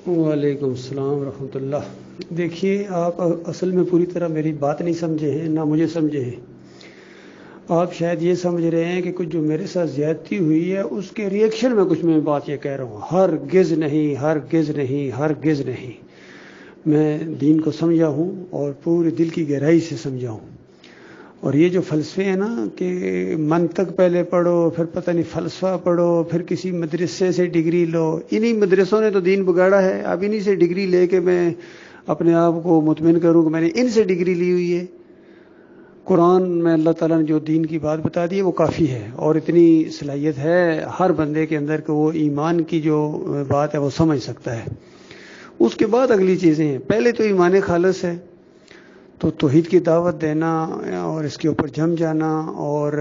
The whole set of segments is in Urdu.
وعلیکم السلام ورحمۃ اللہ۔ دیکھیے، آپ اصل میں پوری طرح میری بات نہیں سمجھے ہیں، نہ مجھے سمجھے ہیں۔ آپ شاید یہ سمجھ رہے ہیں کہ کچھ جو میرے ساتھ زیادتی ہوئی ہے اس کے ریئیکشن میں کچھ میں بات یہ کہہ رہا ہوں۔ ہرگز نہیں، ہرگز نہیں، ہرگز نہیں۔ میں دین کو سمجھا ہوں اور پورے دل کی گہرائی سے سمجھا ہوں۔ اور یہ جو فلسفے ہیں نا کہ منطق پہلے پڑھو، پھر پتہ نہیں فلسفہ پڑھو، پھر کسی مدرسے سے ڈگری لو، انہی مدرسوں نے تو دین بگاڑا ہے۔ اب انہی سے ڈگری لے کے میں اپنے آپ کو مطمئن کروں کہ میں نے ان سے ڈگری لی ہوئی ہے۔ قرآن میں اللہ تعالیٰ نے جو دین کی بات بتا دی ہے وہ کافی ہے، اور اتنی صلاحیت ہے ہر بندے کے اندر کہ وہ ایمان کی جو بات ہے وہ سمجھ سکتا ہے۔ اس کے بعد اگلی چیزیں ہیں۔ پہلے تو ایمان خالص ہے، تو توحید کی دعوت دینا اور اس کے اوپر جم جانا، اور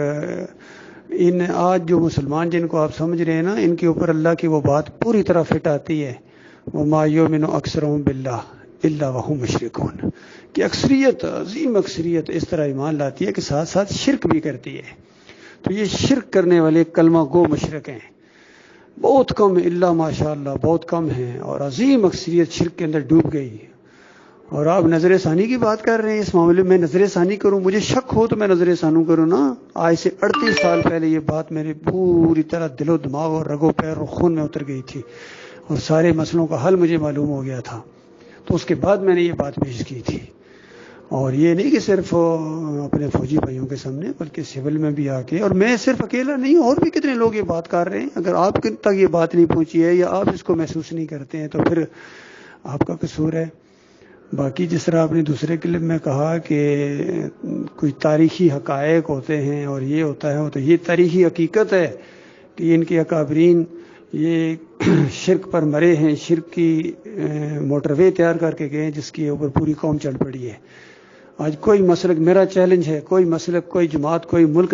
ان آج جو مسلمان جن کو آپ سمجھ رہے ہیں نا، ان کے اوپر اللہ کی وہ بات پوری طرح فٹ آتی ہے، وَمَا يُؤْمِنُ أَكْثَرُهُم بِاللَّهِ إِلَّا وَهُم مُشْرِكُونَ، کہ اکثریت، عظیم اکثریت اس طرح ایمان لاتی ہے کہ ساتھ ساتھ شرک بھی کرتی ہے۔ تو یہ شرک کرنے والے کلمہ گو مشرک ہیں، بہت کم، اللہ ماشاء اللہ بہت کم ہیں، اور عظیم اکثریت شرک کے اندر ڈوب گئی۔ اور آپ نظر ثانی کی بات کر رہے ہیں، اس معاملے میں نظر ثانی کروں، مجھے شک ہو تو میں نظر ثانی کروں نا۔ آج سے 38 سال پہلے یہ بات میرے پوری طرح دل و دماغ اور رگ و پیر اور خون میں اتر گئی تھی، اور سارے مسئلوں کا حل مجھے معلوم ہو گیا تھا۔ تو اس کے بعد میں نے یہ بات پیش کی تھی، اور یہ نہیں کہ صرف اپنے فوجی بھائیوں کے سامنے، بلکہ سول میں بھی آ کے، اور میں صرف اکیلا نہیں ہوں، اور بھی کتنے لوگ یہ بات کر رہے ہیں۔ اگر آپ تک یہ بات نہیں پہنچی ہے یا آپ اس کو محسوس نہیں کرتے ہیں تو پھر آپ کا قصور ہے۔ باقی جس طرح آپ نے دوسرے کلپ میں کہا کہ کوئی تاریخی حقائق ہوتے ہیں اور یہ ہوتا ہے، تو یہ تاریخی حقیقت ہے کہ ان کے اکابرین یہ شرک پر مرے ہیں، شرک کی موٹر وے تیار کر کے گئے جس کے اوپر پوری قوم چل پڑی ہے۔ آج کوئی مسلک، میرا چیلنج ہے، کوئی مسلک، کوئی جماعت، کوئی ملک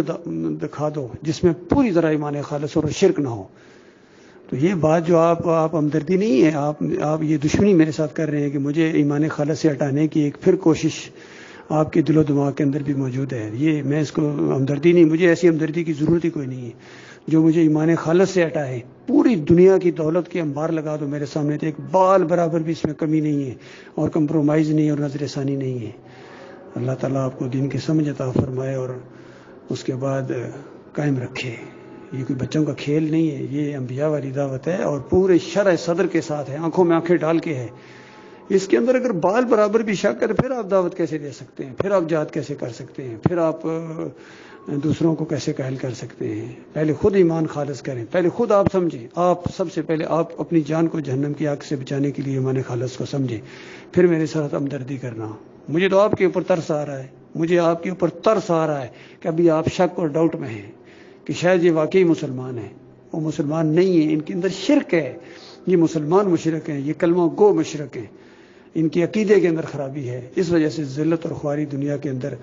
دکھا دو جس میں پوری طرح ایمان خالص اور شرک نہ ہو۔ تو یہ بات جو آپ ہمدردی نہیں ہے، آپ یہ دشمنی میرے ساتھ کر رہے ہیں کہ مجھے ایمان خالص سے ہٹانے کی ایک پھر کوشش آپ کے دل و دماغ کے اندر بھی موجود ہے۔ یہ میں اس کو ہمدردی نہیں، مجھے ایسی ہمدردی کی ضرورت ہی کوئی نہیں ہے۔ جو مجھے ایمان خالص سے ہٹائے، پوری دنیا کی دولت کے انبار لگا دو میرے سامنے، تو ایک بال برابر بھی اس میں کمی نہیں ہے، اور کمپرومائز نہیں اور نظر ثانی نہیں ہے۔ اللہ تعالیٰ آپ کو دین کی سمجھ عطا فرمائے اور اس کے بعد قائم رکھے۔ یہ کوئی بچوں کا کھیل نہیں ہے، یہ انبیاء والی دعوت ہے، اور پورے شرح صدر کے ساتھ ہے، آنکھوں میں آنکھیں ڈال کے ہے۔ اس کے اندر اگر بال برابر بھی شک ہے تو پھر آپ دعوت کیسے دے سکتے ہیں؟ پھر آپ جہاد کیسے کر سکتے ہیں؟ پھر آپ دوسروں کو کیسے قائل کر سکتے ہیں؟ پہلے خود ایمان خالص کریں، پہلے خود آپ سمجھیں، آپ سب سے پہلے آپ اپنی جان کو جہنم کی آگ سے بچانے کے لیے ایمان خالص کو سمجھیں، پھر میرے ساتھ ہمدردی کرنا۔ مجھے تو آپ کے اوپر ترس آ رہا ہے، مجھے آپ کے اوپر ترس آ رہا ہے کہ ابھی آپ شک اور ڈاؤٹ میں ہیں کہ شاید یہ واقعی مسلمان ہیں۔ وہ مسلمان نہیں ہیں، ان کے اندر شرک ہے، یہ مسلمان مشرک ہیں، یہ کلمہ گو مشرک ہیں، ان کے عقیدے کے اندر خرابی ہے۔ اس وجہ سے ذلت اور خواری دنیا کے اندر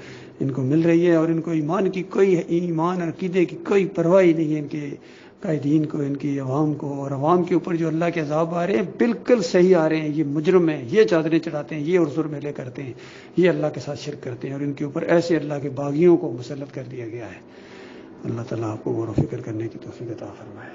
ان کو مل رہی ہے، اور ان کو ایمان اور عقیدے کی کوئی پرواہ نہیں ہے، ان کے قائدین کو، ان کی عوام کو، اور عوام کے اوپر جو اللہ کے عذاب آ رہے ہیں بالکل صحیح آ رہے ہیں۔ یہ مجرم ہیں، یہ چادریں چڑھاتے ہیں، یہ اور ظلم میلے کرتے ہیں، یہ اللہ کے ساتھ شرک کرتے ہیں، اور ان کے اوپر ایسے اللہ کے باغیوں کو مسلط کر دیا گیا ہے۔ اللہ تعالیٰ آپ کو غور و فکر کرنے کی توفیق عطا فرمائے۔